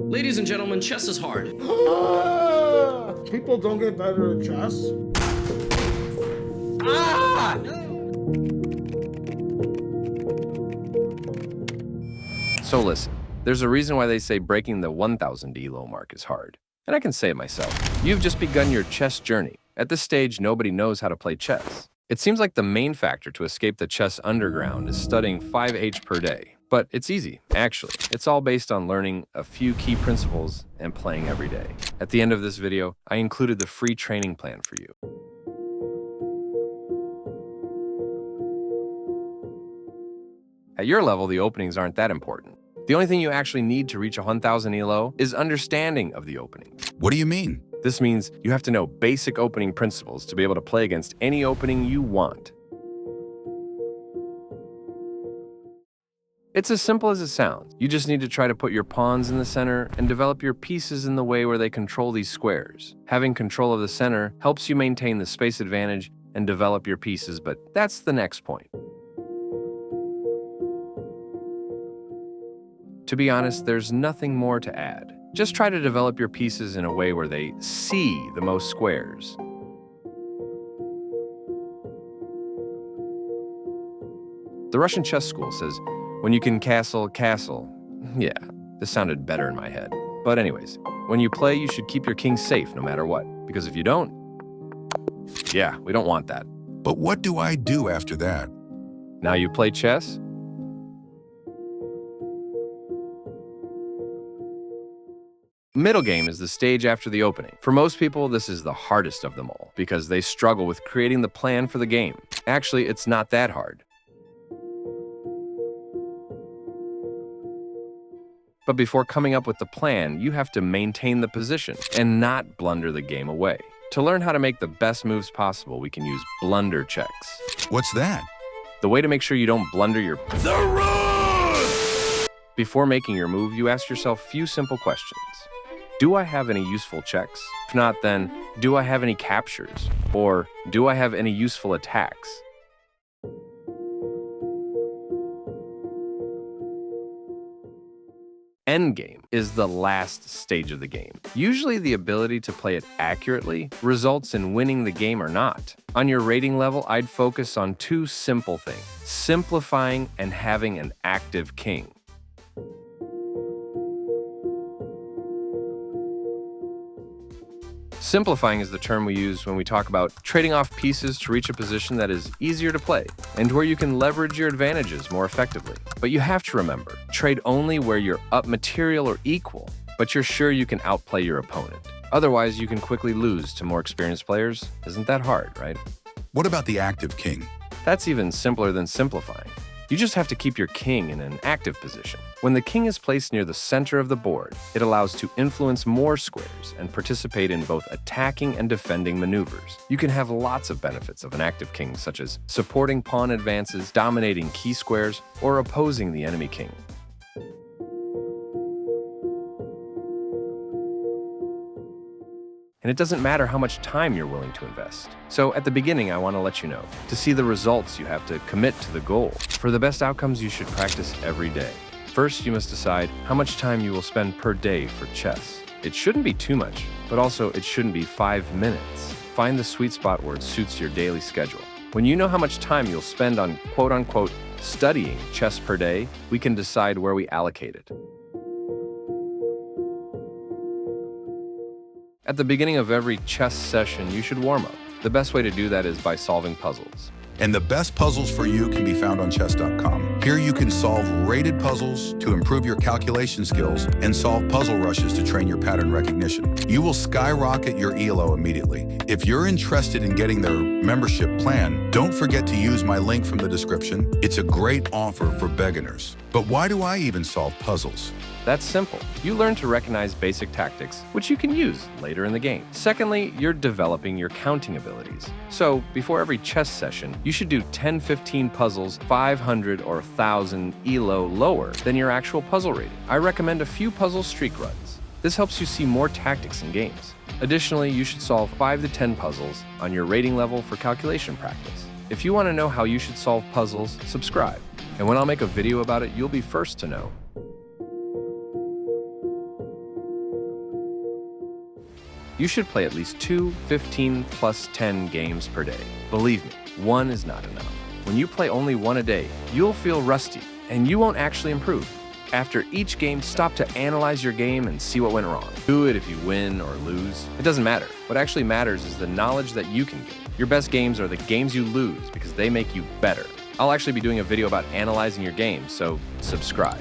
Ladies and gentlemen, chess is hard. People don't get better at chess. So listen, there's a reason why they say breaking the 1000 ELO mark is hard. And I can say it myself. You've just begun your chess journey. At this stage, nobody knows how to play chess. It seems like the main factor to escape the chess underground is studying 5H per day. But it's easy, actually. It's all based on learning a few key principles and playing every day. At the end of this video, I included the free training plan for you. At your level, the openings aren't that important. The only thing you actually need to reach a 1000 ELO is understanding of the openings. What do you mean? This means you have to know basic opening principles to be able to play against any opening you want. It's as simple as it sounds. You just need to try to put your pawns in the center and develop your pieces in the way where they control these squares. Having control of the center helps you maintain the space advantage and develop your pieces, but that's the next point. To be honest, there's nothing more to add. Just try to develop your pieces in a way where they see the most squares. The Russian chess school says, when you can castle, castle. Yeah, this sounded better in my head. But anyways, when you play, you should keep your king safe no matter what. Because if you don't, yeah, we don't want that. But what do I do after that? Now you play chess? Middle game is the stage after the opening. For most people, this is the hardest of them all because they struggle with creating the plan for the game. Actually, it's not that hard. But before coming up with the plan, you have to maintain the position and not blunder the game away. To learn how to make the best moves possible, we can use blunder checks. What's that? The way to make sure you don't blunder your Before making your move, you ask yourself a few simple questions. Do I have any useful checks? If not, then, do I have any captures? Or do I have any useful attacks? Endgame is the last stage of the game. Usually the ability to play it accurately results in winning the game or not. On your rating level, I'd focus on two simple things: simplifying and having an active king. Simplifying is the term we use when we talk about trading off pieces to reach a position that is easier to play and where you can leverage your advantages more effectively. But you have to remember, trade only where you're up material or equal, but you're sure you can outplay your opponent. Otherwise, you can quickly lose to more experienced players. Isn't that hard, right? What about the active king? That's even simpler than simplifying. You just have to keep your king in an active position. When the king is placed near the center of the board, it allows to influence more squares and participate in both attacking and defending maneuvers. You can have lots of benefits of an active king, such as supporting pawn advances, dominating key squares, or opposing the enemy king. And it doesn't matter how much time you're willing to invest. So at the beginning, I want to let you know, to see the results, you have to commit to the goal. For the best outcomes, you should practice every day. First, you must decide how much time you will spend per day for chess. It shouldn't be too much, but also it shouldn't be 5 minutes. Find the sweet spot where it suits your daily schedule. When you know how much time you'll spend on quote-unquote studying chess per day, we can decide where we allocate it. At the beginning of every chess session, you should warm up. The best way to do that is by solving puzzles. And the best puzzles for you can be found on chess.com. Here you can solve rated puzzles to improve your calculation skills and solve puzzle rushes to train your pattern recognition. You will skyrocket your ELO immediately. If you're interested in getting their membership plan, don't forget to use my link from the description. It's a great offer for beginners. But why do I even solve puzzles? That's simple. You learn to recognize basic tactics, which you can use later in the game. Secondly, you're developing your counting abilities. So before every chess session, you should do 10-15 puzzles 500 or 1000 ELO lower than your actual puzzle rating. I recommend a few puzzle streak runs. This helps you see more tactics in games. Additionally, you should solve 5 to 10 puzzles on your rating level for calculation practice. If you want to know how you should solve puzzles, subscribe. And when I'll make a video about it, you'll be first to know. You should play at least 2 15 plus 10 games per day. Believe me, one is not enough. When you play only one a day, you'll feel rusty, and you won't actually improve. After each game, stop to analyze your game and see what went wrong. Do it if you win or lose. It doesn't matter. What actually matters is the knowledge that you can gain. Your best games are the games you lose because they make you better. I'll actually be doing a video about analyzing your game, so subscribe.